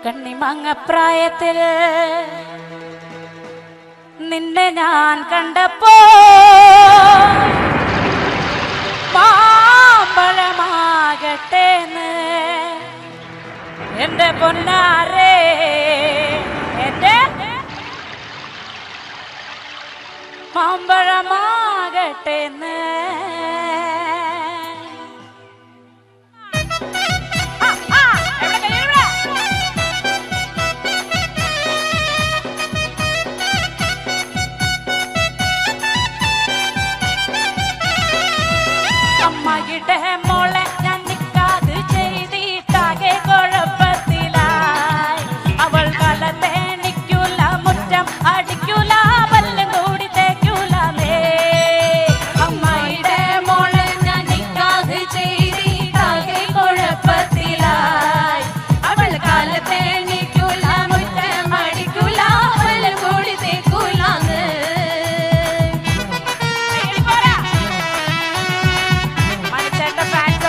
കണ്ണിമങ്ങപ്രായത്തിൽ നിന്നെ ഞാൻ കണ്ടപ്പോ മാമ്പഴമാകട്ടേന്ന് എന്റെ പൊന്നാരേ, എന്റെ മാമ്പഴമാകട്ടേന്ന്. അമ്മയുടെ മോളെ ഞാൻ നിക്കാത് ചെയ്തിട്ടാകെ കുഴപ്പത്തിലായി. അവൾ കലത്തേണിക്കൂല, മുറ്റം അടിക്കൂല, പല്ലും കൂടി തേക്കൂലേ. അമ്മയുടെ മോളെ ഞാൻ നിക്കാത് ചെയ്തിട്ടാകെ കുഴപ്പത്തിലായി. അവൾ കലത്തേണിക്കൂല, മുറ്റം അടിക്കൂല, പല്ലും കൂടി തേക്കൂലാന്ന്. Fans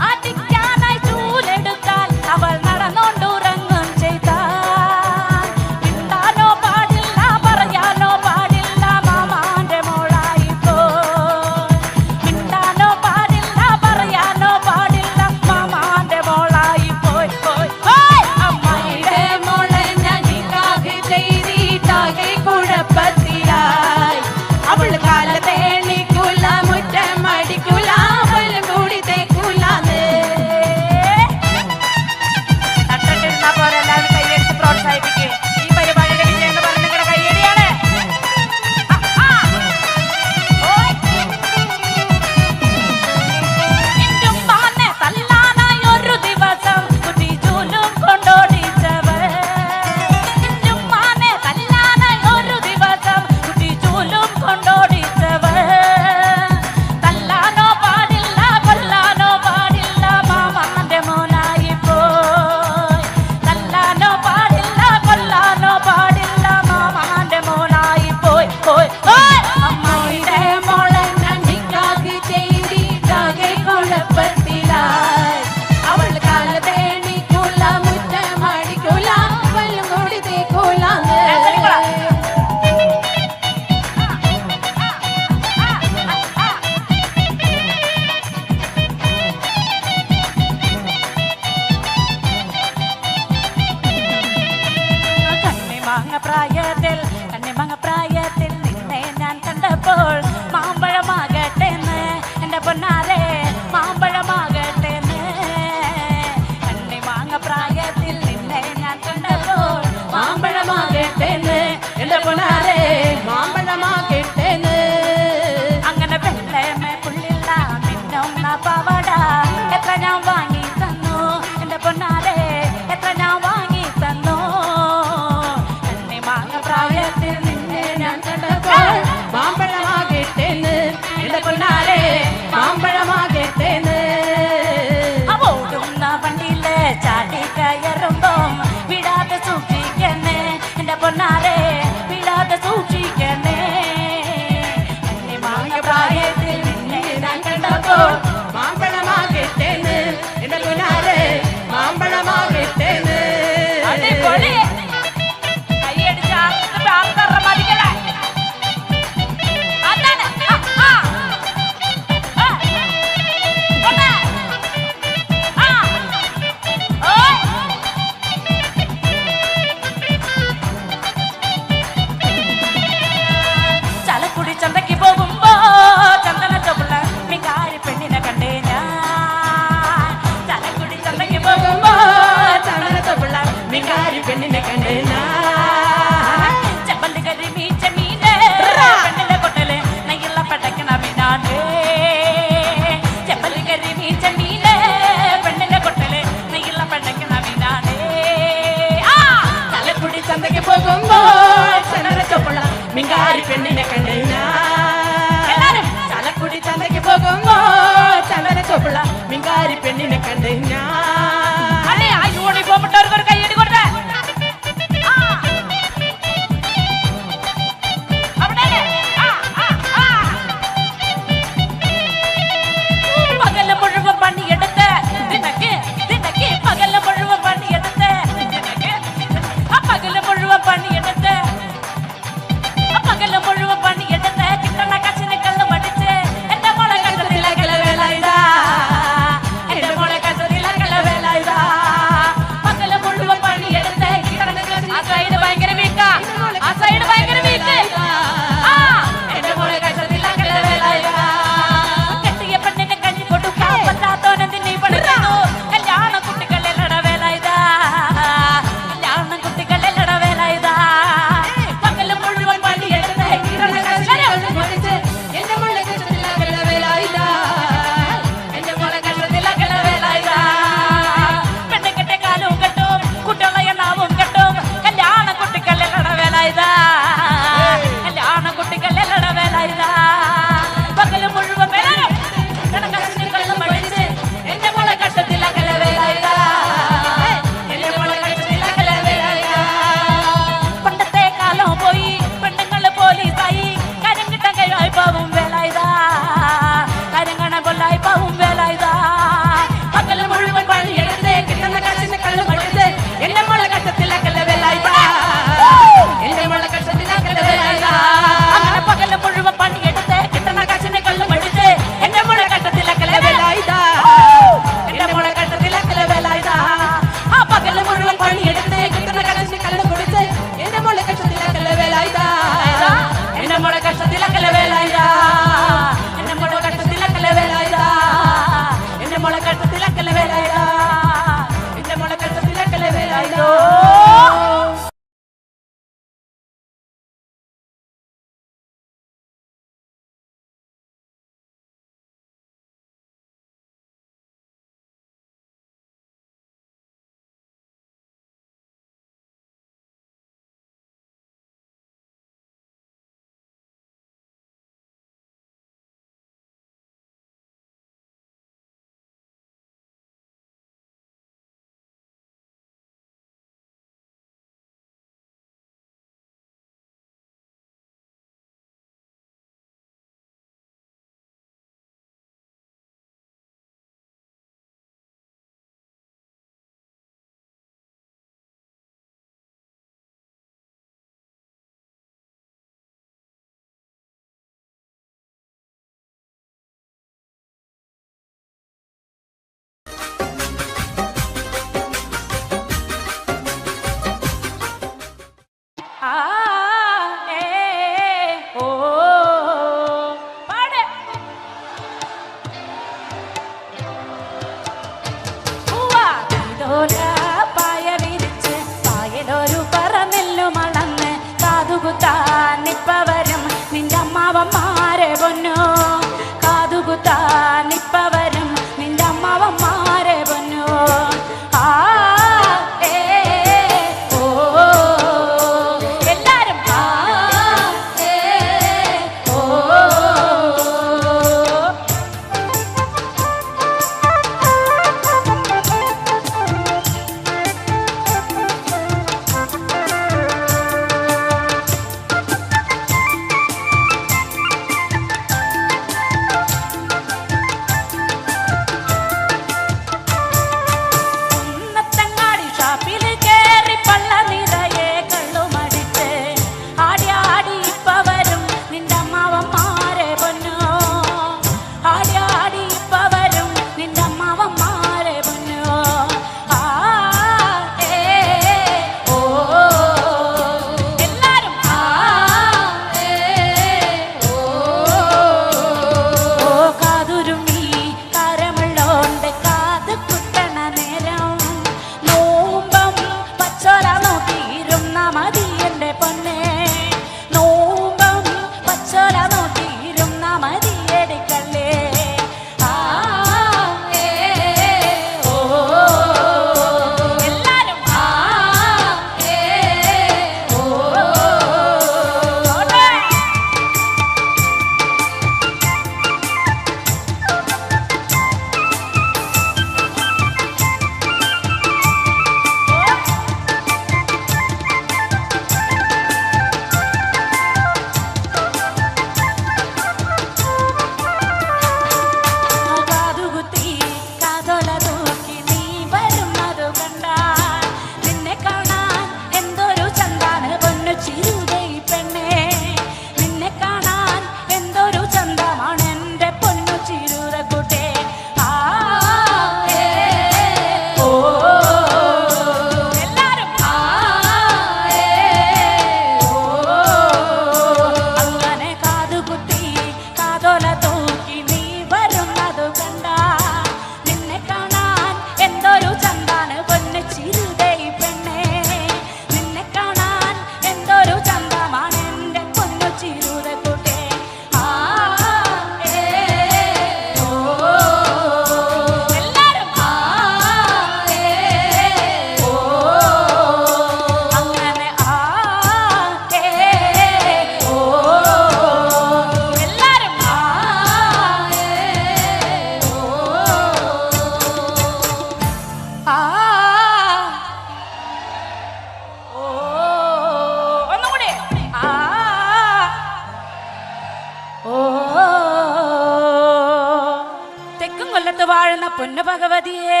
കൊല്ലത്ത് വാഴുന്ന പൊന്നു ഭഗവതിയേ,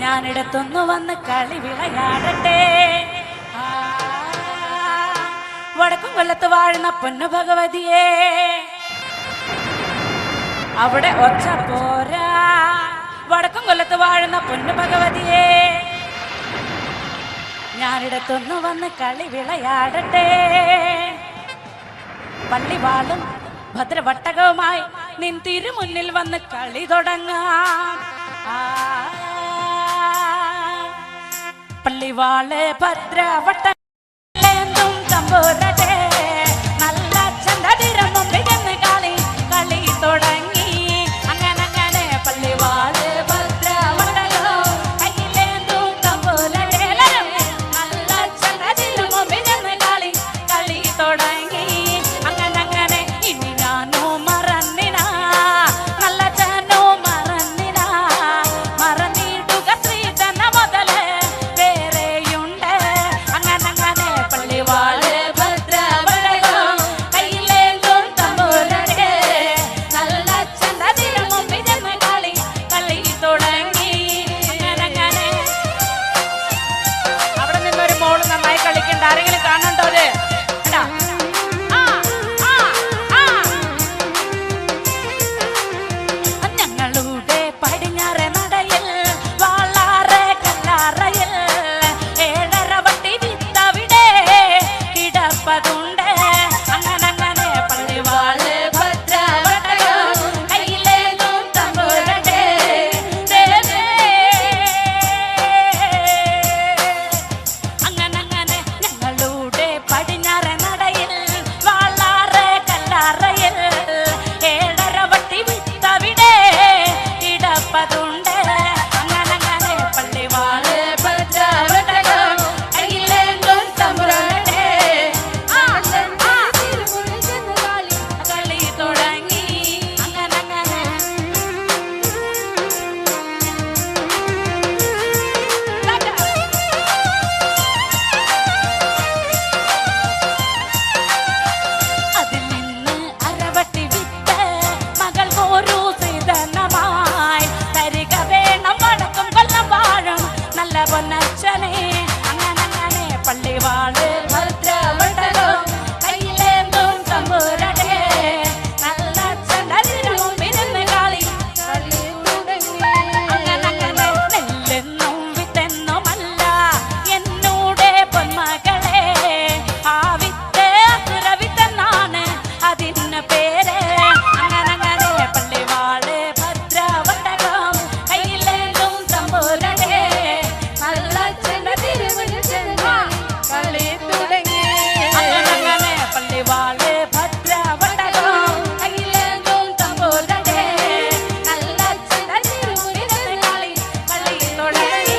ഞാനിടത്തൊന്നു വന്ന് കളി വിളയാടട്ടെ. വടക്കും കൊല്ലത്ത് വാഴുന്ന പൊന്നു ഭഗവതിയേ, അവിടെ ഒച്ച പോരാ. വടക്കും കൊല്ലത്ത് വാഴുന്ന പൊന്നു ഭഗവതിയേ, ഞാനിടത്തൊന്നു വന്ന് കളി വിളയാടട്ടെ. പള്ളിവാളും ഭദ്രവട്ടകവുമായി നിൻ തിരുമുന്നിൽ വന്ന് കളി തുടങ്ങാം. പള്ളിവാള് ഭദ്രവട്ടം തമ്പൂരട്ടെ, നല്ല ചന്തതിരം മുമ്പിൽ ചെന്ന് കളി കളി തുടങ്ങി. അങ്ങനെ അങ്ങനെ പള്ളിവാള് ഭദ്രവട്ടകം കയ്യിലേന്തും തമ്പൂരട്ടെ, നല്ല ചന്തതിരം മുമ്പിൽ ചെന്ന് കളി കളി തുടങ്ങി. അങ്ങനെ അങ്ങനെ ഇനി ഞാനോ മറന്നിനാ, നല്ല ചാനോ മറന്നിനാ, മറന്നിടുക ശ്രീ തന്നെ മുതല് വേറെയുണ്ട്. അങ്ങനെ അങ്ങനെ പള്ളിവാള് ഭദ്രവട്ടകം കയ്യിലേന്തും തമ്പൂരട്ടെ, നല്ല ചന്തതിരം മുമ്പിൽ ചെന്ന് കളി കളി തുടങ്ങി. അങ്ങനെ അങ്ങനെ അവിടെ നിന്നൊരു മോള് നന്നായി കളിക്കണ്ട, ആരെങ്കിലും കാണണ്ടോ? അത് ഞങ്ങളുടെ പടിഞ്ഞാറ് നടയിൽ വാളാറ് കല്ലാറയിൽ ഏഴര വട്ടി വിത്തവിടെ കിടപ്പതുണ്ട്. അങ്ങനെ അങ്ങനെ പള്ളിവാള് ഭദ്രവട്ടകം കയ്യിലേന്തും തമ്പൂരട്ടെ. അങ്ങനെ അങ്ങനെ ഞങ്ങളുടെ പടിഞ്ഞാറ് നടയിൽ വാളാറ് കല്ലാറയിൽ ഏഴര വട്ടി വിത്തവിടെ കിടപ്പതുണ്ട്. അങ്ങനെ അങ്ങനെ പള്ളിവാള് ഭദ്രവട്ടകം കയ്യിലേന്തും തമ്പുരാന്റെ കളി തുടങ്ങി. അങ്ങനെ അങ്ങനെ അതിൽ നിന്ന് അരവട്ടി വിത്ത് മകൾക്ക് ഒരു സീതനമായി തരിക വേണം വടക്കും കൊല്ലം വാഴും നല്ല പൊന്നച്ഛനെ. അങ്ങനെ അങ്ങനെ പള്ളിവാള് ഭദ്രവട്ടകം കയ്യിലേന്തും തമ്പുരട്ടെ, നല്ല ചന്തതിരം മുമ്പിൽ നിന്ന് കളി കളി തുടങ്ങി. അങ്ങനെ അങ്ങനെ നെല്ലെന്നും വിത്തെന്നുമല്ല എന്നൂടെ പൊന്മകളെ, ആ വിത്ത് അസുരവിത്തെന്നാണ് അതിന് പേര്. അങ്ങനെ അങ്ങനെ പള്ളിവാള് ഭദ്രവട്ടകം കയ്യിലേന്തും തമ്പുരട്ടെ, നല്ല ചന്തതിരം മുമ്പിൽ ചെന്ന് കളി തുടങ്ങി. അങ്ങനെ അങ്ങനെ പള്ളിവാള് ഭദ്രവട്ടകം കയ്യിലേന്തും തമ്പുരട്ടെ, നല്ല ചന്തതിരം മുമ്പിൽ ചെന്ന് കളി കളി തുടങ്ങി.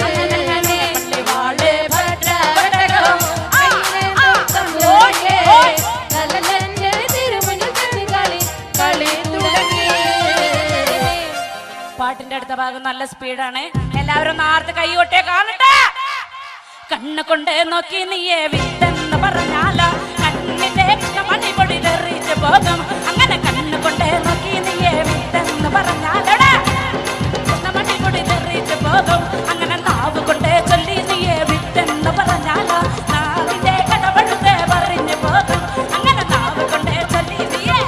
അങ്ങനെ അങ്ങനെ പള്ളിവാള് ഭദ്രവട്ടകം കയ്യിലേന്തും തമ്പുരട്ടെ, നല്ല ചന്തതിരം മുമ്പിൽ ചെന്ന് കളി കളി തുടങ്ങി. പാട്ടിന്റെ അടുത്ത ഭാഗം നല്ല സ്പീഡാണ്. എല്ലാവരും നാർത്ത് കൈകൊട്ടേ കാണട്ടെ. കണ്ണ് കൊണ്ട് നോക്കി നീയെ വിത്തെന്ന് പറഞ്ഞാലോ കണ്ണിന്റെ മണി പൊടി തെറിച്ച് പോകും. അങ്ങനെ കണ്ണ് കൊണ്ട് നോക്കി നീയെ വിത്തെന്ന് പറഞ്ഞാലോടാ മണി പൊടി തെറിച്ച് പോകും. അങ്ങനെ നാവ് കൊണ്ട് ചൊല്ലി നീയെ വിത്തെന്ന് പറഞ്ഞാലോ നാവിന്റെ കടപഴുത്തെ പറഞ്ഞു പോകും. അങ്ങനെ നാവ് കൊണ്ട് ചൊല്ലി നീയെ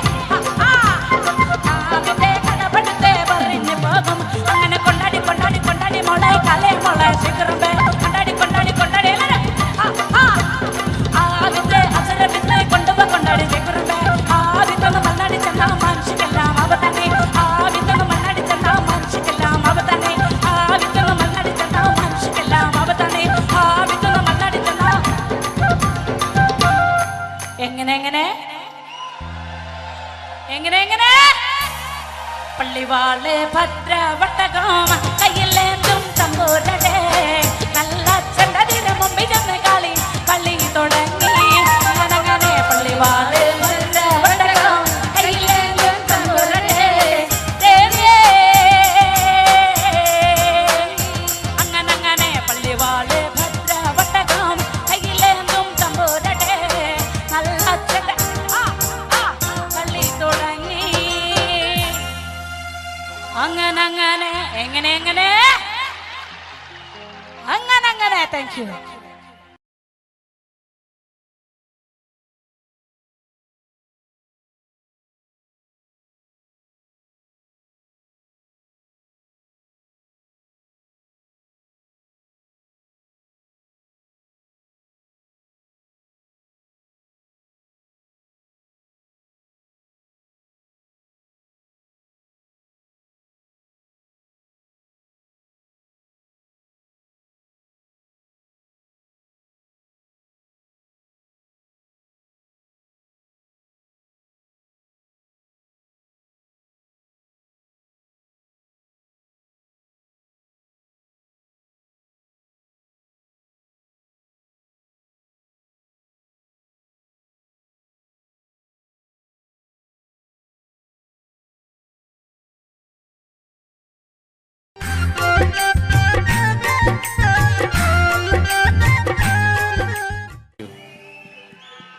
നാവിന്റെ കടപഴുത്തെ പറഞ്ഞു പോകും. അങ്ങനെ കൊണ്ടാടി കൊണ്ടാടി കൊണ്ടാടി മോളെ കലേ മോളെ ശിഖറുമ്പേ കൊണ്ടാടി കൊണ്ടാടി കൊണ്ടാടി ആദ്യത്തെ അസുരവിത്ത് കൊണ്ടുപോ കൊണ്ടാടി ശിഖറുമ്പേ. ആദ്യത്തൊന്ന് മണ്ണാടി ചെന്നാ മനുഷ്യക്കെല്ലാം അവ തന്നെ, ആദ്യത്തൊന്ന് മണ്ണാടി ചെന്നാ മനുഷ്യക്കെല്ലാം അവ തന്നെ, ആദ്യത്തൊന്ന് മണ്ണാടി ചെന്നാ മനുഷ്യക്കെല്ലാം അവ തന്നെ, ആദ്യത്തൊന്ന് മണ്ണാടി ചെന്നാ. എങ്ങനെ എങ്ങനെ എങ്ങനെ എങ്ങനെ പള്ളിവാള് ഭദ്രവട്ടകം കയ്യിലേന്തും തമ്പുരട്ടെ, നല്ല ചന്തതിരം മുമ്പിൽ ചെന്ന് കളി കളി തുടങ്ങി. അങ്ങനെ അങ്ങനെ പള്ളിവാള് ഭദ്രവട്ടകം കയ്യിലേന്തും തമ്പുരട്ടെ. അങ്ങനെ അങ്ങനെ പള്ളിവാള് ഭദ്രവട്ടകം കയ്യിലേന്തും തമ്പുരട്ടെ, നല്ല കളി തുടങ്ങി. Thank you.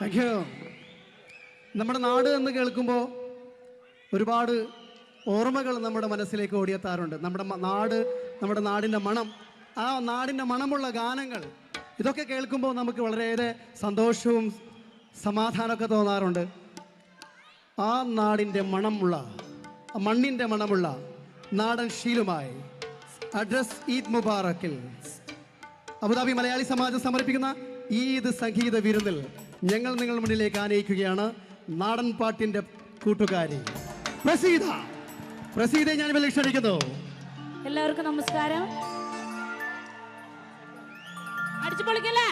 Thank you. നമ്മുടെ നാട് എന്ന് കേൾക്കുമ്പോൾ ഒരുപാട് ഓർമ്മകൾ നമ്മുടെ മനസ്സിലേക്ക് ഓടിയെത്താറുണ്ട്. നമ്മുടെ നാടിൻ്റെ മണം, ആ നാടിൻ്റെ മണമുള്ള ഗാനങ്ങൾ, ഇതൊക്കെ കേൾക്കുമ്പോൾ നമുക്ക് വളരെയേറെ സന്തോഷവും സമാധാനമൊക്കെ തോന്നാറുണ്ട്. ആ നാടിൻ്റെ മണമുള്ള, മണ്ണിൻ്റെ മണമുള്ള നാടൻ ഷീലുമായി അഡ്രസ് ഈദ് മുബാറക്കിൽ അബുദാബി മലയാളി സമാജം സമർപ്പിക്കുന്ന ഈദ് സംഗീത വിരുന്നിൽ ഞങ്ങൾ നിങ്ങളുടെ മുന്നിലേക്ക് ആനയിക്കുകയാണ് നാടൻ പാട്ടിൻ്റെ കൂട്ടുകാരി പ്രസീദയെ ഞാൻ ഇവിടെ ക്ഷണിക്കുന്നു. എല്ലാവർക്കും നമസ്കാരം. അടിച്ചു പൊളിക്കല്ലേ?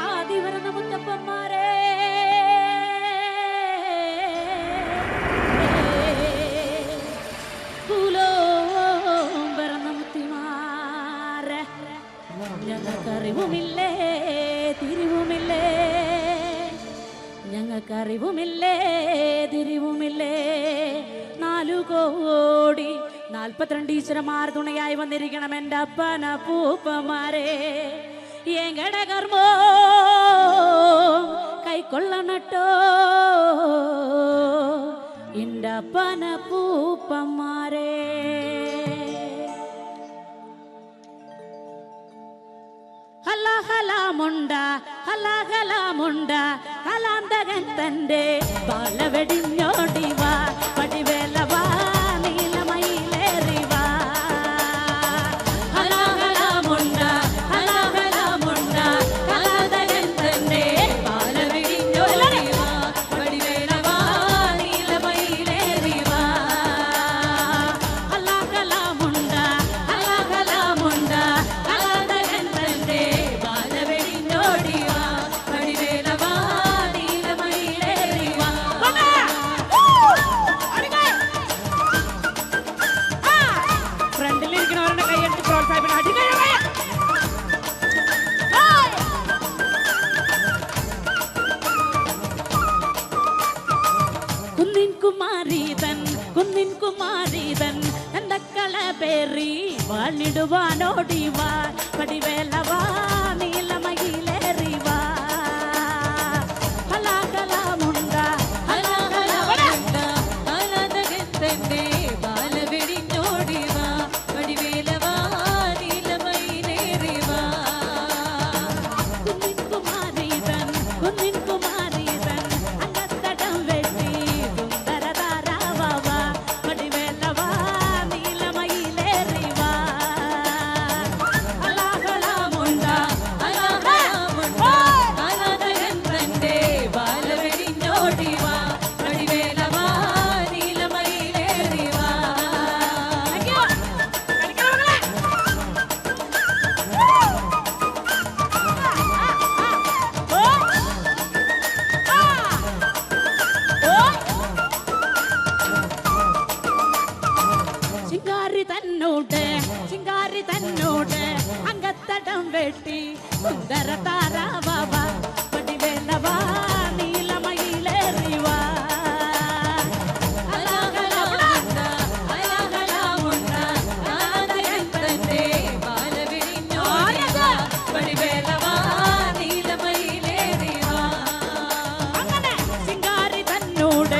ആദിവരണ മുത്തപ്പന്മാരെ, ഞങ്ങൾക്കറിവുമില്ലേ തിരിവുമില്ലേ, ഞങ്ങൾക്കറിവുമില്ലേ തിരിവുമില്ലേ. 4,42 ഈശ്വരന്മാർ തുണയായി വന്നിരിക്കണം എൻ്റെ അപ്പന പൂപ്പമാരെ. എങ്കട കർമ്മോ കൈക്കൊള്ളണട്ടോ എൻ്റെ അപ്പന പൂപ്പമാരെ. ഹലാഹലാമുണ്ട കലാന്തകൻ തന്റെ ബാലവെടിഞ്ഞോടിവാ പടിവേലവാ നീലമയിലേറിവാ. ഹലാഹലാമുണ്ട കലാന്തകൻ തന്റെ ബാലവെടിഞ്ഞോടിവാ പടിവേലവാ നീലമയിലേറിവാ. ഹലാഹലാമുണ്ട കലാന്തകൻ തന്റെ കുന്നിൻ കുമാരീതൻ എന്തക്കള പേറി വാണിടുവാനോടിവാ പടിവേലവാ നീലമയിലേറിവാ. ഹലാഹലാമുണ്ട കലാതകത്തന്റെ ബാലവെടിഞ്ഞോടിവാ പടിവേലവാ നീലമയിലേറിവാ. കുന്നിൻ കുമാരീതൻ അകത്തടം വെട്ടി ചിങ്കാരി തന്നോട് അങ്കത്തടം വെട്ടി സുന്ദര താരാവാ പടിവേലവാ നീലമയിലേറിവാ. അങ്ങനെ ചിങ്കാരി തന്നോട്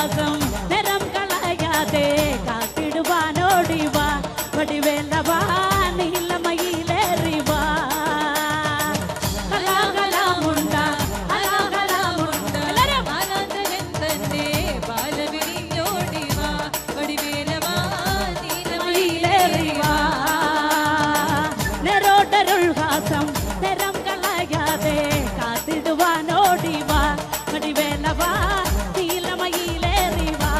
ഹാസം നിറം കളയാതെ കാത്തിടുവാനോടിവാ വടിവേലവാ നീലമയിലേറിവാ കലാകലാമുണ്ട കലാകലാമുണ്ട ആനന്ദൻ തന്നെ ബാലവിരിഞ്ഞോടിവാ വടിവേലവാ നീലമയിലേറിവാ നെറോടരുൾ ഹാസം നിറം കളയാതെ കാത്തിടുവാനോടിവാ വടിവേലവാ നീലമയിലേറിവാ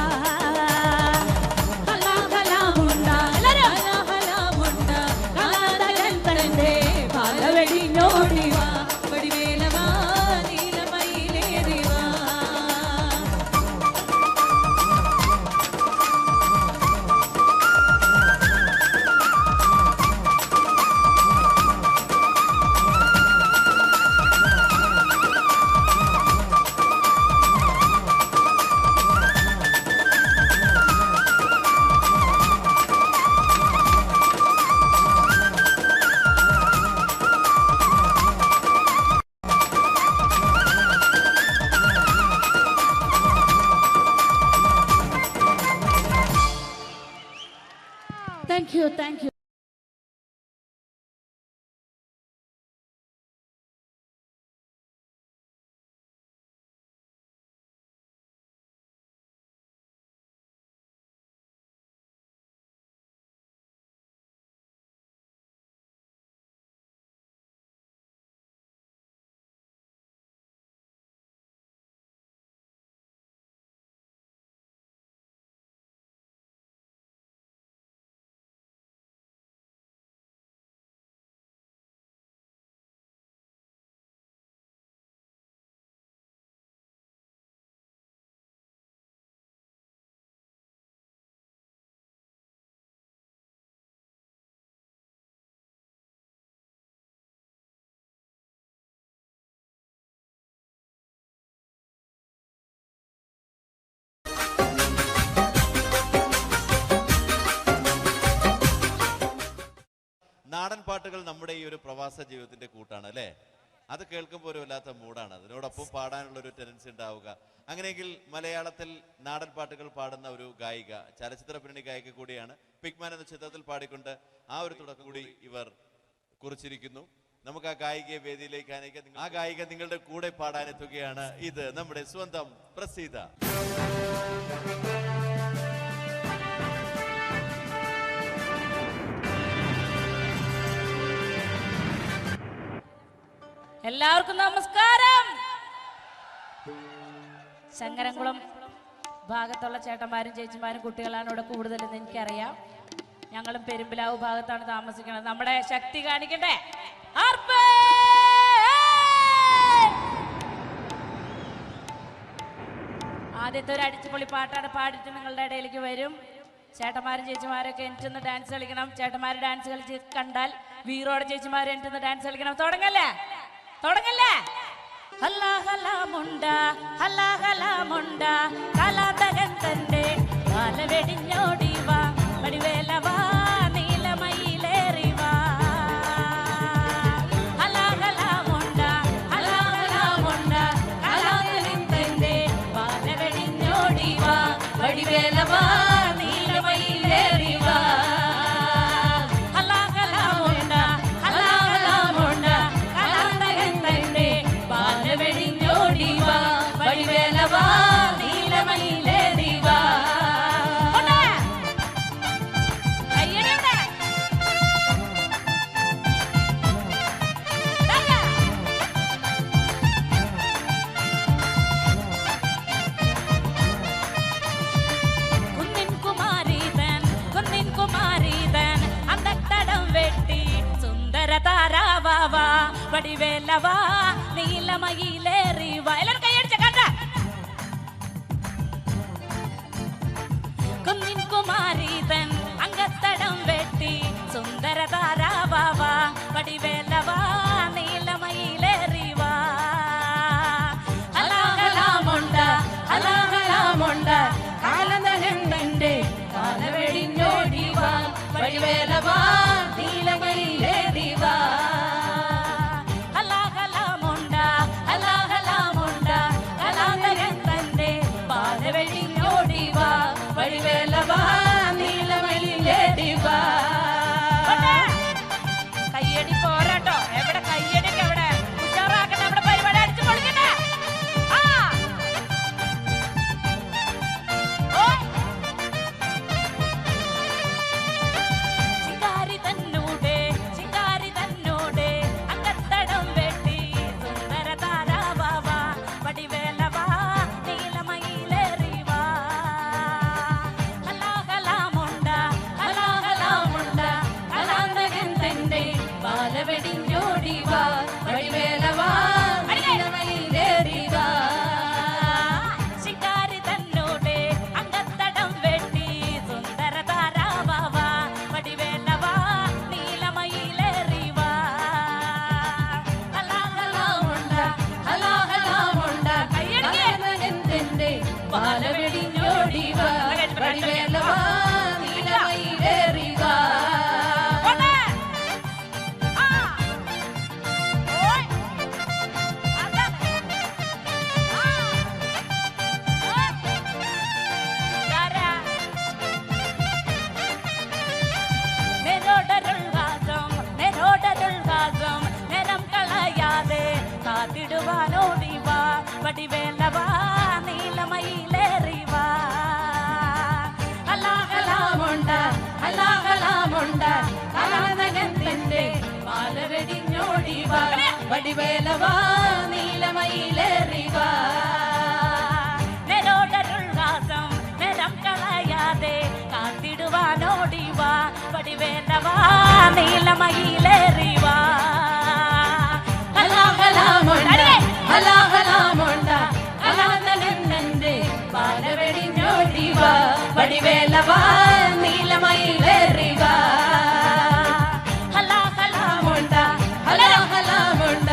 കലാകലാമുണ്ട കലാകലാമുണ്ട കാന്തകൻ തന്റെ ബാലവെടിഞ്ഞോടിവാ വടിവേലവാ നീലമയിലേറിവാ Thank you, thank you. നാടൻ പാട്ടുകൾ നമ്മുടെ ഈ ഒരു പ്രവാസ ജീവിതത്തിന്റെ കൂട്ടാണ് അല്ലേ? അത് കേൾക്കുമ്പോൾ ഒരു വല്ലാത്ത മൂടാണ്. അതിനോടൊപ്പം പാടാനുള്ള ഒരു ടെൻഡൻസി ഉണ്ടാവുക. അങ്ങനെയെങ്കിൽ മലയാളത്തിൽ നാടൻ പാട്ടുകൾ പാടുന്ന ഒരു ഗായിക, ചലച്ചിത്ര പിന്നണി ഗായിക കൂടിയാണ്. പിഗ്മാൻ എന്ന ചിത്രത്തിൽ പാടിക്കൊണ്ട് ആ ഒരു തുടക്കം കൂടി ഇവർ കുറിച്ചിരിക്കുന്നു. നമുക്ക് ആ ഗായികയെ വേദിയിലേക്ക് അനയിക്കാം. ആ ഗായിക നിങ്ങളുടെ കൂടെ പാടാനെത്തുകയാണ്. ഇത് നമ്മുടെ സ്വന്തം പ്രസീത. എല്ലാവർക്കും നമസ്കാരം. ശങ്കരംകുളം ഭാഗത്തുള്ള ചേട്ടന്മാരും ചേച്ചിമാരും കുട്ടികളാണ് ഇവിടെ കൂടുതലെന്ന് എനിക്കറിയാം. ഞങ്ങളും പെരുമ്പിലാവ് ഭാഗത്താണ് താമസിക്കുന്നത്. നമ്മുടെ ശക്തി കാണിക്കട്ടെ. ആദ്യത്തെ ഒരു അടിച്ചുപൊളി പാട്ടാണ് പാടിയിട്ട് നിങ്ങളുടെ ഇടയിലേക്ക് വരും. ചേട്ടന്മാരും ചേച്ചിമാരൊക്കെ എനിക്കൊന്ന് ഡാൻസ് കളിക്കണം. ചേട്ടന്മാർ ഡാൻസ് കളിച്ച് കണ്ടാൽ വീറോടെ ചേച്ചിമാർ എനിക്കൊന്ന് ഡാൻസ് കളിക്കണം. തുടങ്ങല്ലേ തുടങ്ങല്ലേ. ഹലാഹലാമുണ്ട ഹലാഹലാമുണ്ട കലാതകൻ തന്റെ ബാലവെടിഞ്ഞോടിവാ വടിവേലവാ നീലമയിലേറിവാ ഹലാഹലാമുണ്ട ഹലാഹലാമുണ്ട കലാതകൻ തന്റെ ബാലവെടിഞ്ഞോടിവാ വടിവേലവാ നീലമയിലേറിവാ ഹലാഹലാമുണ്ട ഹലാഹലാമുണ്ട കലാതകൻ തന്റെ ബാലവെടിഞ്ഞോടിവാ വടിവേലവാ നീലമയിലേറിവാ. താരാവാ വടിവേലവാ നീലമയിലേറിവാ. എല്ലാവരും കൈയടിച്ച കണ്ട. കുന്നിൻ കുമാരീതൻ അങ്കത്തടം വെട്ടി സുന്ദര താരാവാ വടിവേലവാ നീലമയിലേറിവാ ഹലാഹലാമുണ്ട ഹലാഹലാമുണ്ട കാലനഹന്റെ കാലവെടിഞ്ഞോടിവാ വടിവേലവാ നീലമയിലേറിവാ ഹലാഹലാമുണ്ട ഹലാഹലാമുണ്ട കലാതകൻ തന്റെ പാലവെടിഞ്ഞോ ബാലവെടിഞ്ഞോടിവാ വടിവേലവാ നീലമയിലേറിവാ ശിക്കാരി തന്നോടെ അങ്കത്തടം വെട്ടി സുന്ദര താരാവാ വടിവേലവാ നീലമയിലേറിവാ ഹലാഹലാമുണ്ട ഹലാഹലാമുണ്ട കയ്യടിന്റെ ബാലവെടിഞ്ഞോടിവാ വടിവേലവാ നീലമയിലേറിവാ കാത്തിടുവാനോടിവാ വടിവേലവാ നീലമയിലേറിവാ ഹലാഹലാമുണ്ട ഹലാഹലാമുണ്ട കലാനകത്തിന്റെ ബാലവെടിഞ്ഞോടിവാ വടിവേലവാ നീലമയിലേറിവാ നെരോടരുൾവാസം നിരം കളയാതെ കാത്തിടുവാനോടിവാ വടിവേലവാ നീലമയിലേറിവാ ഹലാഹലാമുണ്ട കലാനകന്റെ ബാലവെടിഞ്ഞോടിവാ വടിവേലവാ നീലമയിലേറിവാ ഹലാഹലാമുണ്ട ഹലാഹലാമുണ്ട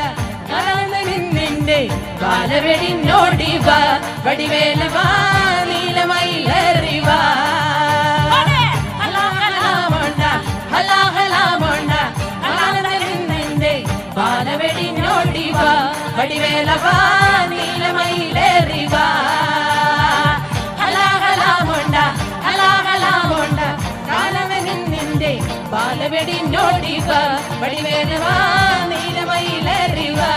കലാനകന്റെ ബാലവെടിഞ്ഞോടിവാ വടിവേലവാ നീലമയിലേറിവാ ഹലാഹലാമുണ്ട ഹലാഹലാമുണ്ട കലാനകന്റെ ബാലവെടിഞ്ഞോടിവാ വടിവേലവാ നീലമയിലേറിവാ ഹലാഹലാമുണ്ട ഹലാഹലാമുണ്ട കാലവനിന്റെ ബാലവെടിഞ്ഞോടിവാ വടിവേലവാ നീലമയിലേറിവാ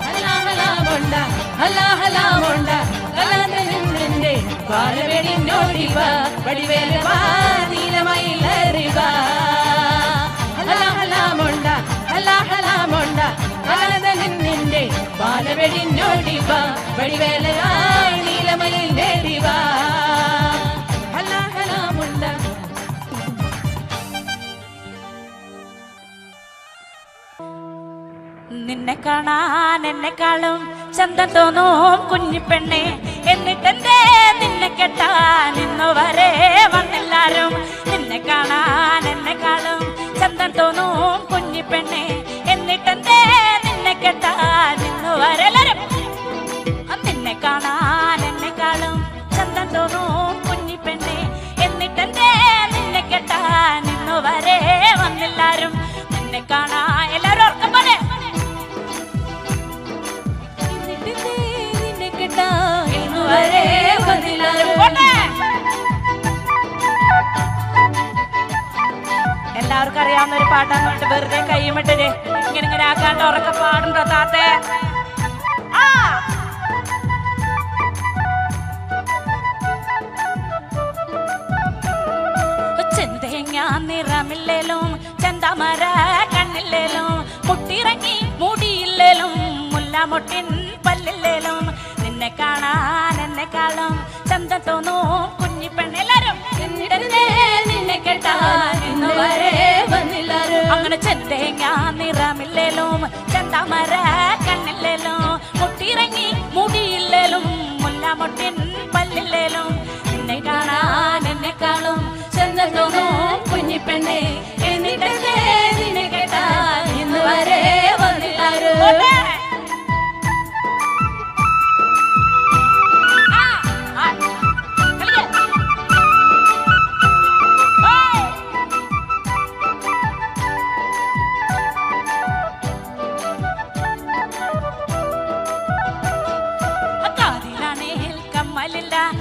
ഹലാഹലാമുണ്ട ഹലാഹലാമുണ്ട കാലവനിന്റെ ബാലവെടിഞ്ഞോടിവാ വടിവേലവാ നീലമയിലേറിവാ ഹലാഹലാമുണ്ട ഹലാഹലാമുണ്ട കാലവനിന്റെ ബാലവെടിഞ്ഞോടിവാ വടിവേലവാ നീലമയിലേറിവാ ഹലാഹലാമുണ്ട നിന്നെ കാണാൻ എന്നെക്കാളും ചന്തം തോന്നും കുഞ്ഞിപ്പെണ്ണെ എന്നിട്ടെന്തേ നിന്നെ കെട്ടാൻ ഇന്നു വരെ വന്നില്ലാരും നിന്നെ കാണാൻ എന്നെക്കാളും ചന്തം തോന്നും കുഞ്ഞിപ്പെണ്ണെ എന്നിട്ടെന്തേ നിന്നെ കെട്ടാൻ ഇന്നു വരെ നിന്നെ കാണാൻ എന്നെക്കാളും ചന്തം തോന്നും കുഞ്ഞിപ്പെണ്ണെ എന്നിട്ടെന്തേ നിന്നെ കെട്ടാൻ ഇന്നു വരെ വന്നില്ലാരും നിന്നെ കാണാ എല്ലാരും ഓർക്കം പോലെ നിന്നെ കെട്ടാൻ ഇന്നു വരെ വന്നില്ലാരും എല്ലാവർക്കും അറിയാവുന്ന ഒരു പാട്ടാന്ന് പറഞ്ഞിട്ട് വെറുതെ കൈമിട്ടര് ഇങ്ങനെ ഇങ്ങനെ ആക്കാണ്ട് ഉറക്ക പാടുണ്ടോ താത്തേ ചെന്തേങ്ങ നിറമില്ലേലും ചന്തമര കണ്ണില്ലേലും മുട്ടിറങ്ങി മുടിയില്ലേലും മുല്ലാമൊട്ടിൻ പല്ലില്ലേലും നിന്നെ കാണാൻ എന്നെക്കാളും ചന്തം തോന്നും കുഞ്ഞിപ്പെണ്ണ് എല്ലാരും നിന്നെ കേട്ടാൻ ഇന്നു വരെ വന്നില്ലാരും അങ്ങനെ ചെന്തേങ്ങ നിറമില്ലേലും ചന്തമര കണ്ണില്ലേലും മുട്ടിറങ്ങി മുടിയില്ലേലും മുല്ലാമൊട്ടിൻ പല്ലില്ലേലും നിന്നെ കാണാൻ എന്നെക്കാളും ചന്തം തോന്നും കുഞ്ഞിപ്പെണ്ണെ എന്നിട്ടല്ലേ നിന്നെ കേട്ടാൻ ഇന്നു വരെ വന്നില്ലാരും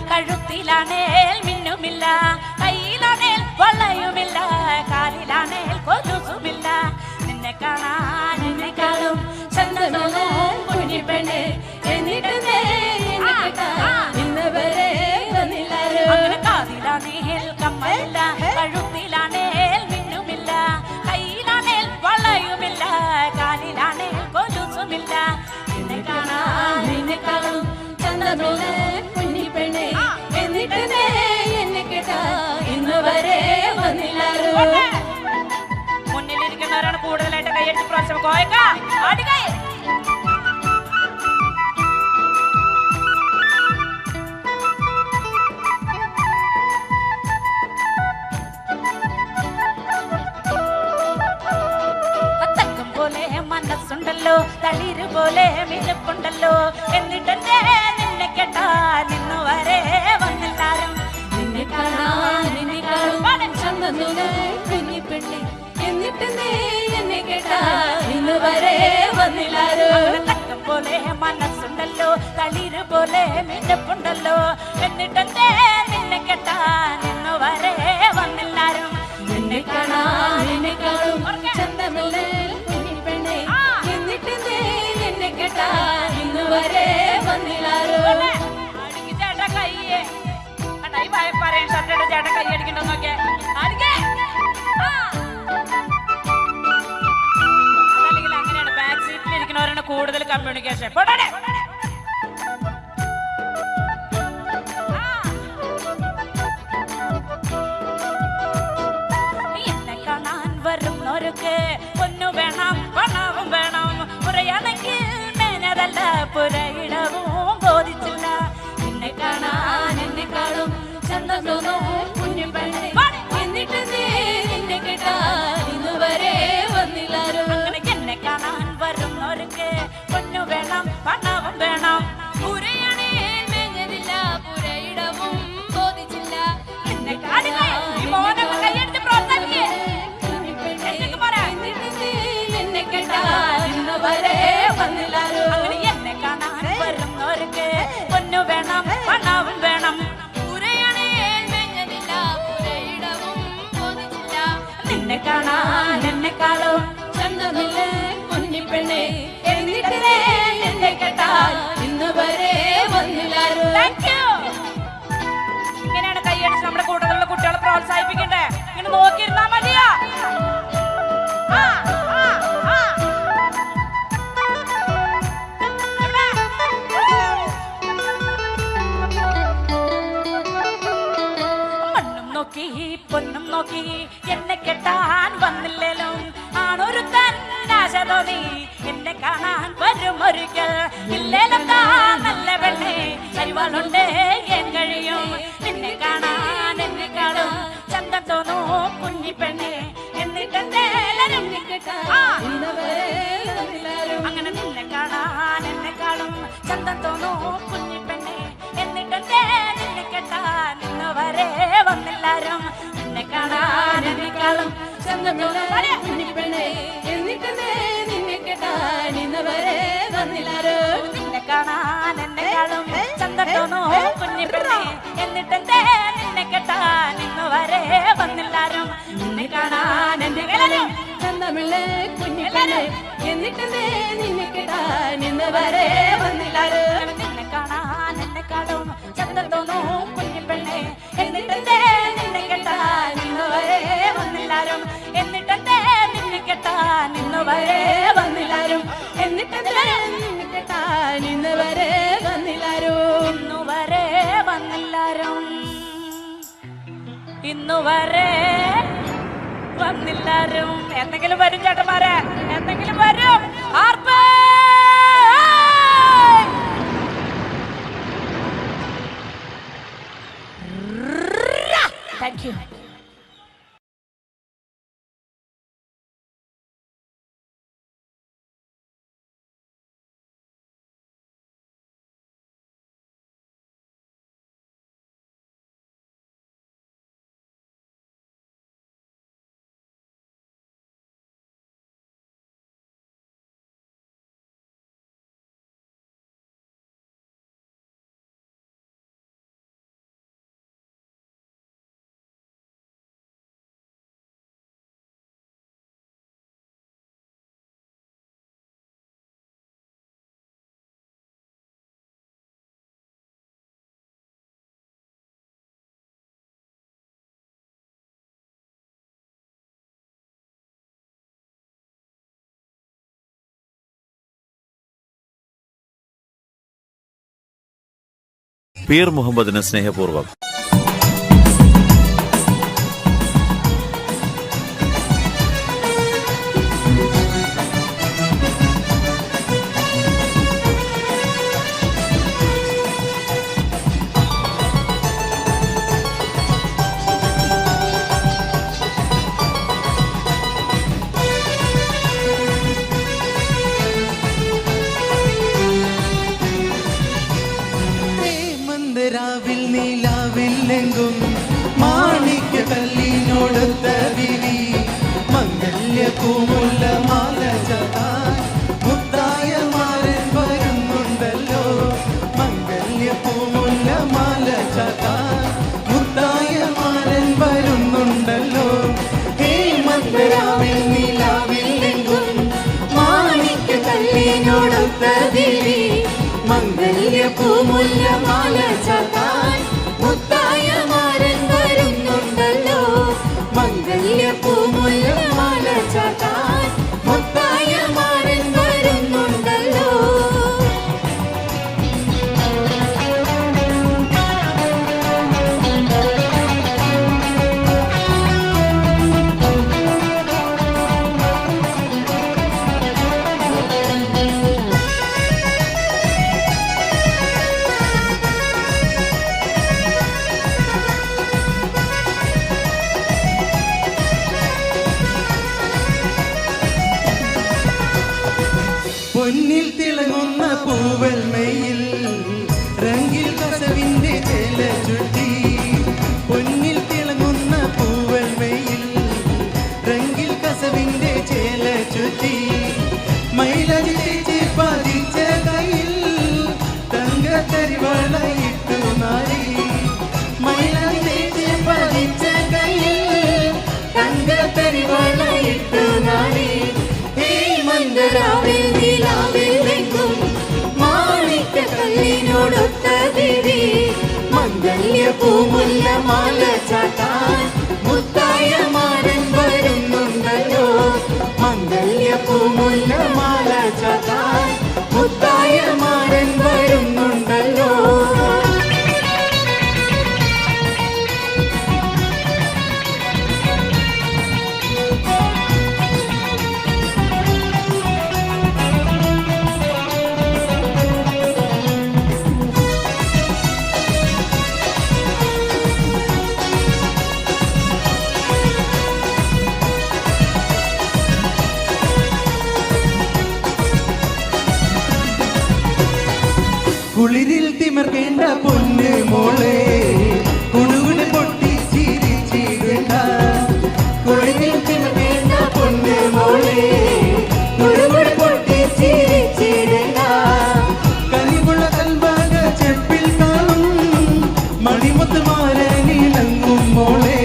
കഴുത്തിലാണേൽ മിന്നുമില്ല കയ്യിലാണേൽ വളയുമില്ല കാലിലാണേൽ കൊലുസുമില്ല നിന്നെ കാണാൻ എന്നെക്കാളും ചന്തമോനും കുഞ്ഞിപ്പെണ്ണ് എന്നിട്ട് ഇന്ന് വരെ വന്നില്ലാരും കാതിലാണേൽ കമ്മലില്ല കഴുത്തിലാണേൽ മിന്നുമില്ല കയ്യിലാണേൽ വളയുമില്ല കാലിലാണേൽ കൊലുസുമില്ല നിന്നെ കാണാൻ എന്നെക്കാളും ചന്തമോനെ കുഞ്ഞിപ്പെണ്ണെ എന്നിട്ട് എന്നെ കേട്ടാ ഇന്ന് വരെ വന്നില്ലാരും മുന്നിലിരിക്കുന്നവരാണ് കൈയടിച്ച് പ്രോത്സാഹനം കോയക്ക ആടുകൈ. മനസ്സുണ്ടല്ലോ തളിര് പോലെ മിനുപ്പുണ്ടല്ലോ എന്നിട്ടെന്തേ നിന്നെ കേട്ടാ നിന്നു വരെ വന്നെല്ലാരും നിന്നെ കാണാൻ നിന്നെ കാണും ചന്തമില്ല കുഞ്ഞിപ്പെണ്ണെ എന്നിട്ടെന്തേ എന്നെ കേട്ടാ ഇന്ന് വരെ വന്നില്ലാരും. തക്കം പോലെ മനസ്സുണ്ടല്ലോ തളിര് പോലെ മിനുപ്പുണ്ടല്ലോ എന്നിട്ടെന്തേ നിന്നെ കേട്ടാ നിന്നു വരെ വന്നെല്ലാരും നിന്നെ കാണാൻ നിന്നെ കാണും ചന്തമില്ല കുഞ്ഞിപ്പെണ്ണെ എന്നിട്ടെന്തേ എന്നെ കേട്ടാ ഇന്ന് വരെ വന്നില്ലാരും. ചേട്ടാ കയ്യേ പറയാൻ ഷർട്ട് ചേട്ടൻ കൈ അടിക്കണ്ടോ നോക്കിയേ അതല്ലെങ്കിൽ അങ്ങനെയാണ് ബാക്ക് സീറ്റിൽ ഇരിക്കുന്നവരാണ് കൂടുതൽ കമ്മ്യൂണിക്കേഷൻ. എന്നെ കാണാൻ വരുന്നവർക്ക് പൊന്നു വേണം പണവും വേണം പുറയാണെങ്കിൽ മേനതല്ല പുരയിടവും ബോധിച്ചില്ല. നിന്നെ കാണാൻ എന്നെ കാണും ചന്തം തോന്നും കുഞ്ഞിപ്പെണ്ണെ എന്നിട്ടെന്തേ നിന്നെ കേട്ടാ ഇന്ന് വരെ വന്നില്ലാരും. അങ്ങനെ എന്നെ കാണാൻ വരുന്നവർക്ക് പൊന്നു വേണം പണവും വേണം പുരയണേൽ മേഞ്ഞതില്ല പുരയിടവും ബോധിച്ചില്ല. എന്നെ കൈയെടുത്ത് പ്രോത്സാഹിപ്പിക്കേ. എന്നെ കേട്ടാ ഇന്ന് വരെ വന്നില്ലാരും. അങ്ങനെ എന്നെ കാണാൻ വരുന്നവർക്ക് പൊന്നു വേണം പണവും വേണം പുരയണേൽ മേഞ്ഞതില്ല പുരയിടവും ബോധിച്ചില്ല. നിന്നെ കാണാൻ എന്നെക്കാളും ചന്തമില്ല കുഞ്ഞിപ്പെണ്ണെ എന്നിട്ടേ എന്നെ കേട്ടാ ഇന്ന് വരെ വന്നില്ലാരും. ഇങ്ങനെയാണ് കൈയടിച്ച് നമ്മുടെ കൂട്ടത്തിലുള്ള കുട്ടികളെ പ്രോത്സാഹിപ്പിക്കണ്ടേ. ഇങ്ങനെ നോക്കിയിരുന്നാ മതിയാ. മണ്ണും നോക്കി പൊന്നും നോക്കി എന്നെ കെട്ടാൻ വന്നില്ലേലും ആണൊരു തന്നാശ തോന്നി എന്നെ കാണാൻ വരും ഒരിക്കൽ ഇല്ലേലും നല്ല പെണ്ണെ കരുവാളുണ്ട് എൻ കഴിയും നിന്നെ കാണാൻ എന്നെക്കാളും ചന്തം തോന്നൂ കുഞ്ഞിപ്പെണ്ണെ എന്നിട്ടെന്തേലും അങ്ങനെ നിന്നെ കാണാൻ എന്നെക്കാളും ചന്തം തോന്നൂ കുഞ്ഞിപ്പെണ്ണെ എന്നിട്ടെന്തേ നിന്നെ കെട്ടാൻ ഇന്ന് വരെ വന്നെല്ലാരും നിന്നെ കാണാൻ എന്നെക്കാളും കുഞ്ഞിപ്പെണ്ണെ എന്നിട്ടെന്തേ നിന്നെ കേട്ടാ ഇന്ന് വരെ വന്നില്ലാരും. നിന്നെ കാണാൻ എന്നെക്കാളും ചന്തം തോന്നൂ കുഞ്ഞിപ്പെണ്ണെ എന്നിട്ടെന്തേ നിന്നെ കെട്ടാൻ ഇന്ന് വരെ വന്നെല്ലാരും നിന്നെ കാണാൻ എന്നെക്കാളും ചന്തമില്ല കുഞ്ഞിപ്പെണ്ണെ എന്നിട്ടെന്തേ നിന്നെ കേട്ടാ ഇന്ന് വരെ വന്നില്ലാരും. നിന്നെ കാണാൻ എന്നെക്കാളും ചന്തം തോന്നൂ കുഞ്ഞിപ്പെണ്ണെ എന്നിട്ടെന്തേ നിന്നെ കെട്ടാൻ ഇന്ന് വരെ വന്നെല്ലാരും എന്നിട്ടെന്തേ നിന്നെ കെട്ടാൻ ഇന്ന് വരെ വന്നില്ലാരും എന്നിട്ടെന്തേ നിന്നെ കേട്ടാ ഇന്ന് വരെ വന്നില്ലാരും. ഇന്നു വരെ വന്നില്ലാരും ഇന്നു വരെ വന്നില്ലാരും. എന്തെങ്കിലും വരും ചേട്ടന്മാരെ എന്തെങ്കിലും വരും. Thank you. പീർ മുഹമ്മദിന് സ്നേഹപൂർവ്വം. കല്ലിനോടൊത്ത ദേവി മംഗല്യ പൂമുല്ല മാല ചാത്താൻ മുത്തായ മാരൻ വരുന്നുണ്ടല്ലോ മംഗല്യ പൂമുല്ല മാല ചാത്താൻ മുത്തായ മാരൻ വരുന്നുണ്ടല്ലോ പൊന്നിൽ തിളങ്ങുന്ന പൂവൽമയിൽ രംഗിൽ കസവിന്റെ ചേല ചുറ്റി പൊന്നിൽ തിളങ്ങുന്ന പൂവൽമയിൽ രംഗിൽ കസവിന്റെ ചേല ചുറ്റി മൈലജി തേച്ച് പതിച്ച കയ്യിൽ തങ്കത്തരിവളയിട്ടു നാരി മൈലജി തേച്ച് പതിച്ച കയ്യിൽ തങ്കത്തരിവളയിട്ടു നാരി മന്ദരാവിൽ നിലാവിൽ എങ്ങും മാണിക്ക കല്ലിനോടൊത്ത ദേവി മംഗല്യ പൂമുല്ല മാല ചാത്താൻ മുത്തായ മാരൻ വരുന്നുണ്ടല്ലോ മംഗല്യ പൂമുല്ല മാല ചാത്താൻ മുത്തായ മാരൻ വരുന്നുണ്ടല്ലോ കുളിരിൽ തിമർക്കേണ്ട പൊന്ന് മോളെ കുടുകുട് പൊട്ടി ചിരിച്ചിടണ്ട കുളിരിൽ തിമർക്കേണ്ട പൊന്ന് മോളെ കുടുകുട് പൊട്ടി ചിരിച്ചിടണ്ട കനിവുള്ള കൽഭാഗ ചെപ്പിൽ കാണും മണിമുത്ത് മാരനിളങ്ങും മോളെ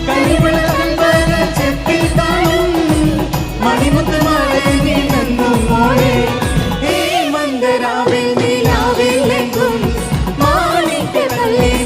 കനിവുള്ള കൽഭാഗ ചെപ്പിൽ കാണും മണിമുത്ത് മാരനിളങ്ങും മോളെ മന്ദരാവിൽ നിലാവിൽ എങ്ങും മാണിക്ക കല്ലിനോടൊത്ത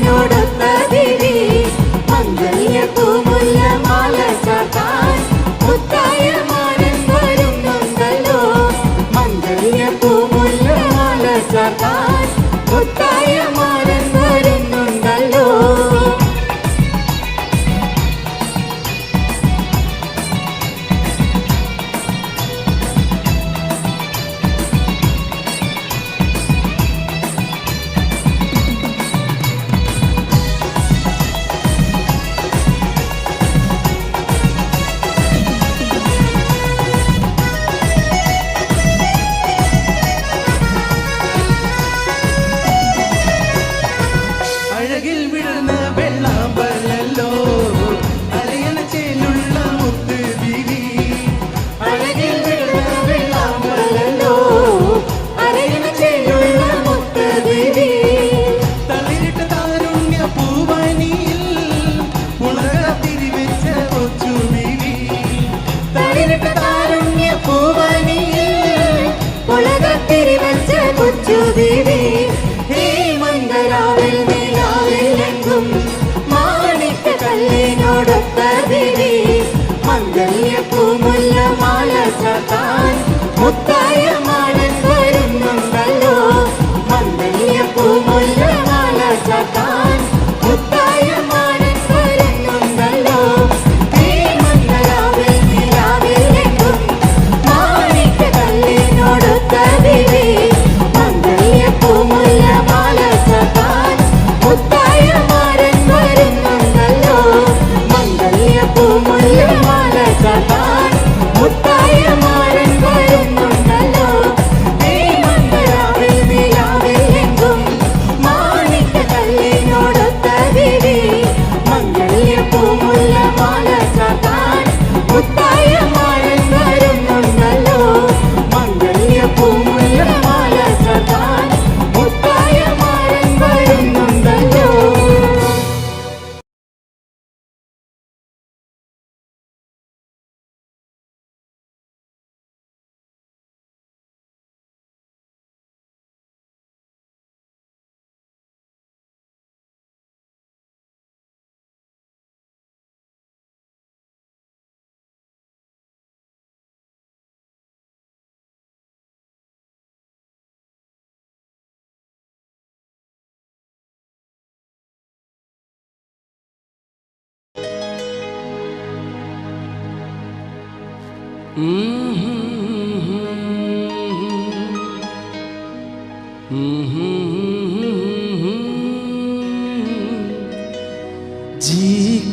जी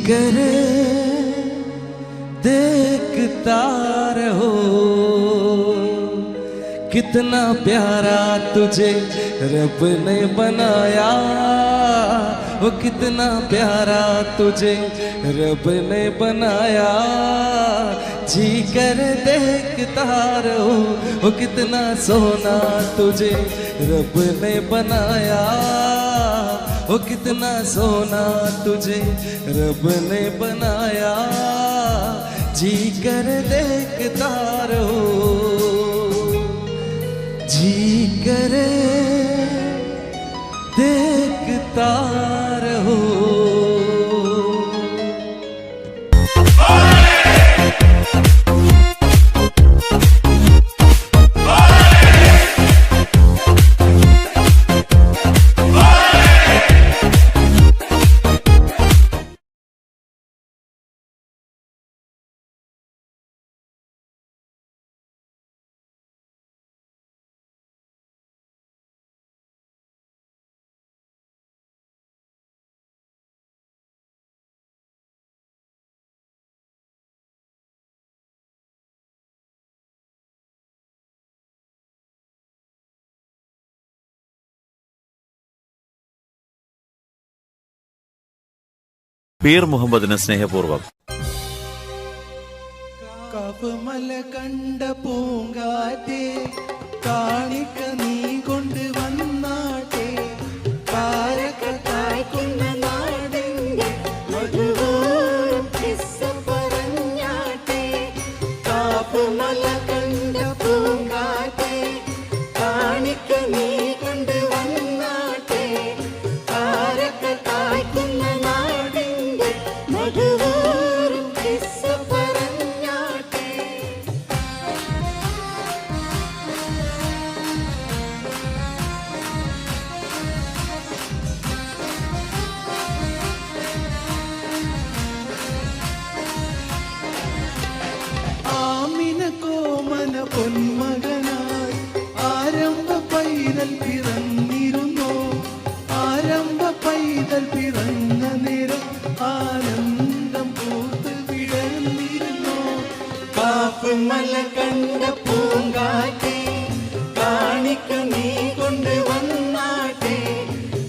करे देखता रहो कितना प्यारा तुझे रब ने बनाया, वो कितना प्यारा तुझे रब ने बनाया। जी कर देखता रहो वो कितना सोना तुझे रब ने बनाया, वो कितना सोना तुझे रब ने बनाया। जी कर देखता रहो, जी करे देखता रहो। പീർ മുഹമ്മദിന് സ്നേഹപൂർവ്വം. കവമല കണ്ട പൂങ്കാറ്റേ കാണിക്ക നീ കൊണ്ട് വന്നാട്ടെ, കാരക്ക കായ്ക്കുന്ന നാടിന്റെ മധുവോരം കിസ്സ പറഞ്ഞാട്ടെ. കവമല കണ്ട പൂങ്കാറ്റേ കാണിക്ക നീ കൊണ്ട് വന്നാട്ടെ, കാരക്ക കായ്ക്കുന്ന നാടിന്റെ മധുവോരം കിസ്സ പറഞ്ഞാട്ടെ. ആമിന കോമന പൊന്മകനായി ആരംഭ പൈതൽ പിറന്നിരുന്നു, ആരംഭ പൈതൽ പിറന്ന നേരം ആനന്ദം പൂത്ത് വിടർന്നിരുന്നു. കാപ്പുമല കണ്ട പൂങ്കാറ്റേ കാണിക്ക നീ കൊണ്ട് വന്നാട്ടെ,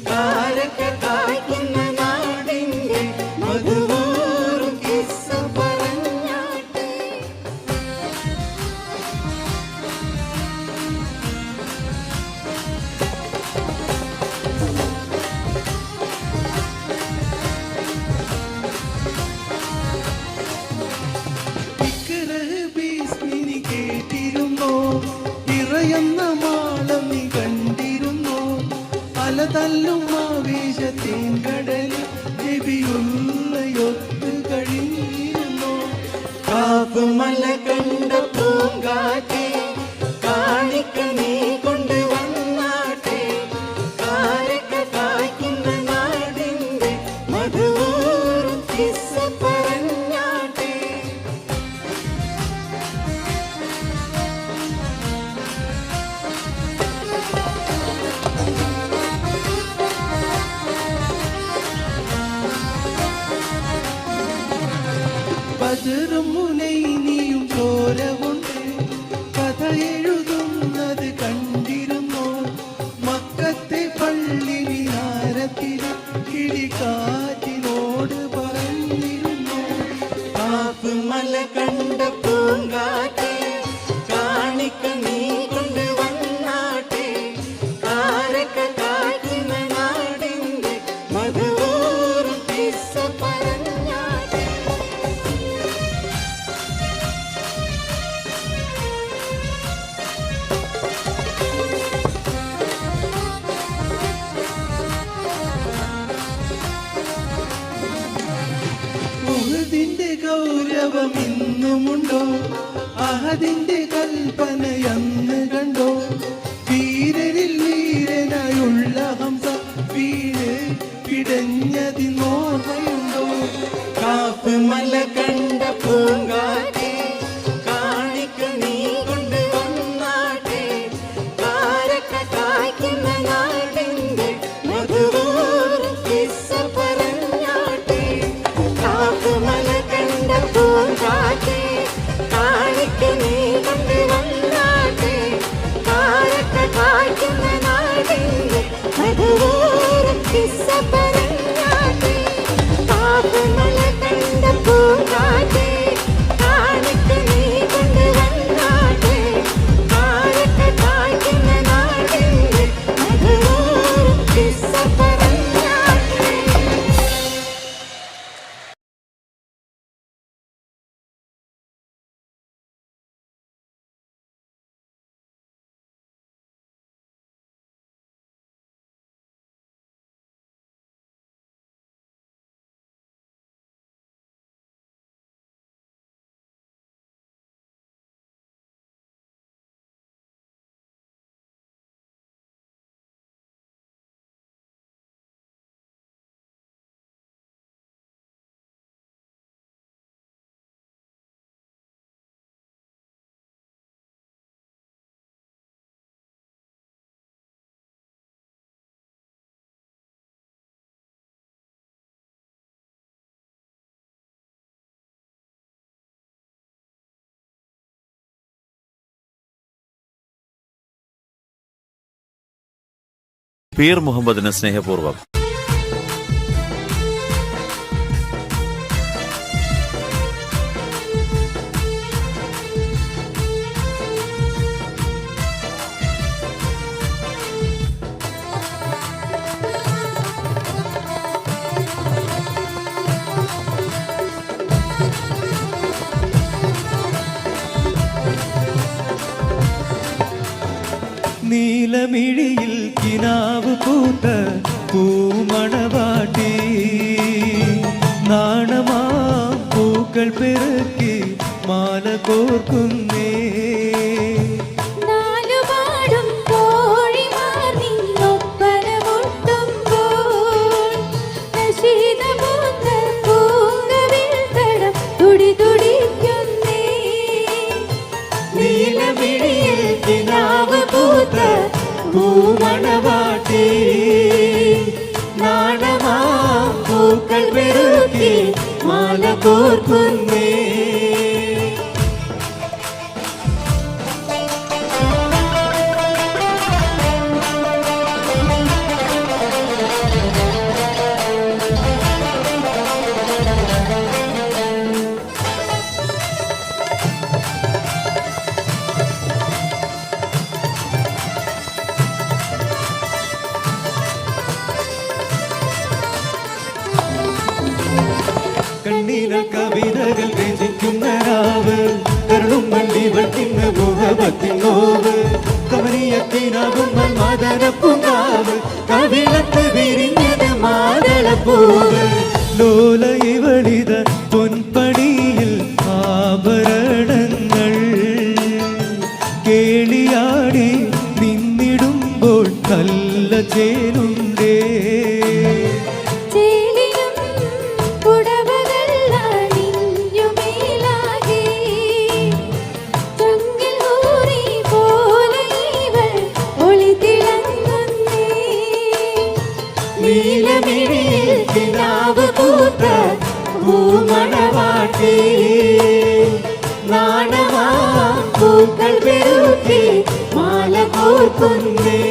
കാരക്ക കായ്ക്കുന്ന നാടിന്റെ മധുവോറും കിസ്സ പറഞ്ഞാട്ടെ. ഭീസ്മിനി കേട്ടിരുന്നോ, ഇറയുന്ന മാളം നീ കണ്ടിരുന്നോ, അലതല്ലും ആവേശത്തേൻ കടലിൽ നബിയുള്ളയൊത്ത് കഴിഞ്ഞിരുന്നോ. കാപ്പുമല കണ്ട പൂങ്കാറ്റേ കാണിക്ക നീ കൊണ്ട് വന്നാട്ടെ, കാരക്ക കായ്ക്കുന്ന നാടിന്റെ മധുവോറും കിസ്സ പറഞ്ഞാട്ടെ. ബദറും മുനൈനിയും ചോര കൊണ്ട് കഥ എഴുതുന്നത് പീർ മുഹമ്മദിന് സ്നേഹപൂർവ്വം. നീലമിഴിയിൽ കിനാവ് പൂത്ത പൂമണവാട്ടി നാണമാ പൂക്കൾ പെറുക്കി മാല കോർക്കുന്നേ നാലുപാടും കോഴിമാർ നിന്നൊപ്പന മുട്ടുമ്പോൾ നശീതമൂത്ത പൂങ്കവിൽ തടം തുടിതുടിക്കുന്നേ നീലമിഴിയിൽ കിനാവ് പൂത്ത പൂമണവാട്ടി നാണമാ പൂക്കൾ പെറുക്കി മാല കോർക്കുന്നേ. കണ്ണീരൽ കവിതകൾ രചിക്കുന്ന രാവ് കരുളും വള്ളിവൾ തിന്ന് മുഖപത്തിൻ നോവ് കമനീയത്തിനാകും മദനപ്പൂങ്കാവ് കവിളത്ത് വിരിഞ്ഞത് മാതളപ്പൂവ് ലോല ഇവളിത പൊൻപടിയിൽ ആഭരണങ്ങൾ കേളിയാടി നിന്നിടുമ്പോൾ നല്ല ചേരുണ്ടേ നീലമിഴിയിൽ കിനാവ് പൂത്ത പൂമണവാട്ടി നാണമാ പൂക്കൾ പെറുക്കി മാല കോർക്കുന്നേ.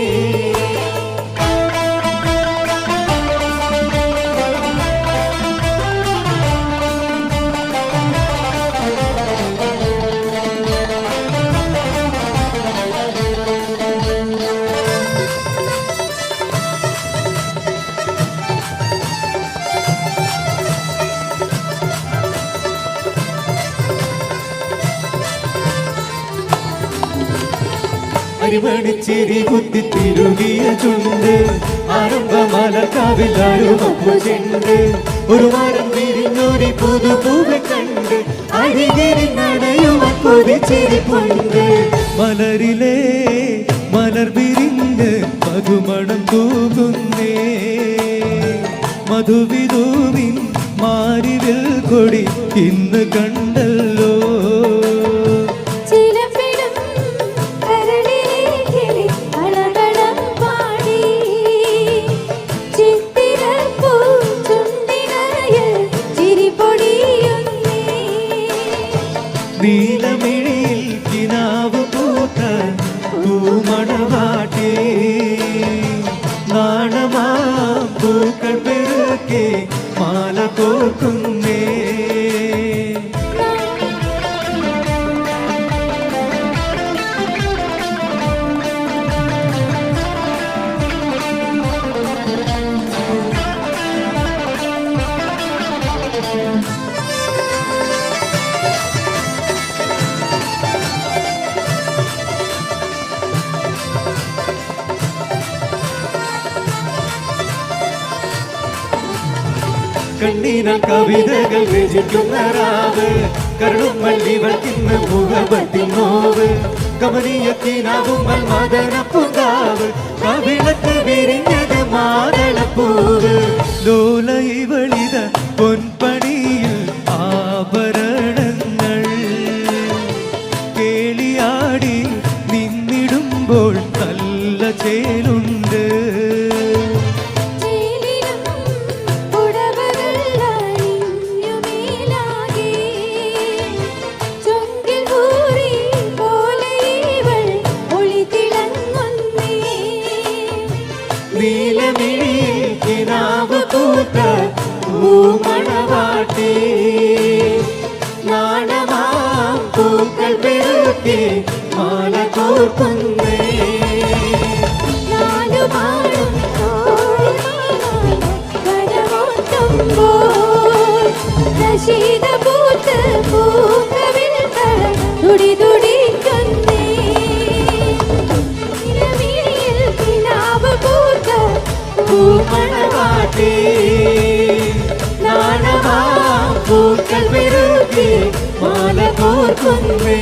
അരിമണിച്ചിരി കുത്തി തിരുകിയ ചുണ്ട് ആരംഭമലക്കാവിൽ അരുമപ്പു ചെണ്ട് ഒരു വാരം വിരിഞ്ഞൊരു പുതുപൂവ് കണ്ട് അരികിരി നടയുമ കൊതിച്ചിരിപ്പുണ്ട് മലരിലെ മലർ വിരിഞ്ഞ് മധുമണം തൂകുന്നേ മധുവിധൂവിൻ മാരിവിൽ കൊടി ഇന്ന് കണ്ടല്ലോ നീലമിഴിയിൽ കിനാവ് പൂത്ത പൂമണവാട്ടി നാണമാ പൂക്കൾ പെറുക്കി മാല കോർക്കുന്നേ. കണ്ണീരൽ കവിതകൾ രചിക്കുന്ന രാവ് കരുളും വള്ളിവൾ തിന്ന് മുഖപത്തിൻ നോവ് കമനീയത്തിനാകും മദനപ്പൂങ്കാവ് കവിളത്ത് വിരിഞ്ഞത് മാതളപ്പൂവ് ലോല ഇവളിത പൊൻപണിയിൽ ആഭരണങ്ങൾ കേളിയാടി നിന്നിടുമ്പോൾ നല്ല ചേലുണ്ട് നീ പൂത്ത പൂമണവാട്ടി നാണമാം പൂക്കൾ പെറുക്കി മാല കോർക്കുന്നേ നാലുപാടും തോഴിമാരായി കരമോട്ടുമ്പോൾ നശീത പൂത്ത് പൂക്കവിൽ തുടിതുടിക്കുന്നേ നിലവിളിയിൽ കിനാവ് പൂത്ത പൂമണവാട്ടി നാണമാം പൂക്കൾ പെറുക്കി മാല കോർക്കുന്നേ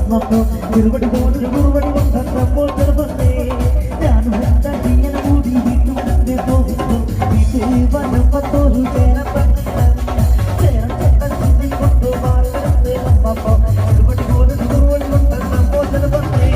വന്നപ്പോ തിരുവടി പോലൊരു കുറുവടി വന്നപ്പോൾ ചെറുപ്പത്തെ ഞാനും എന്താ ജീവന കൂടി വീട്ടുവരത്തെ പോകുന്നു വീട്ടിൽ വന്നപ്പോഴൊരു ചേരപ്പോ തിരുവടി പോലൊരു കുറുവടി വന്നപ്പോൾ ചെറുപ്പത്തെ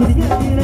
Thank you.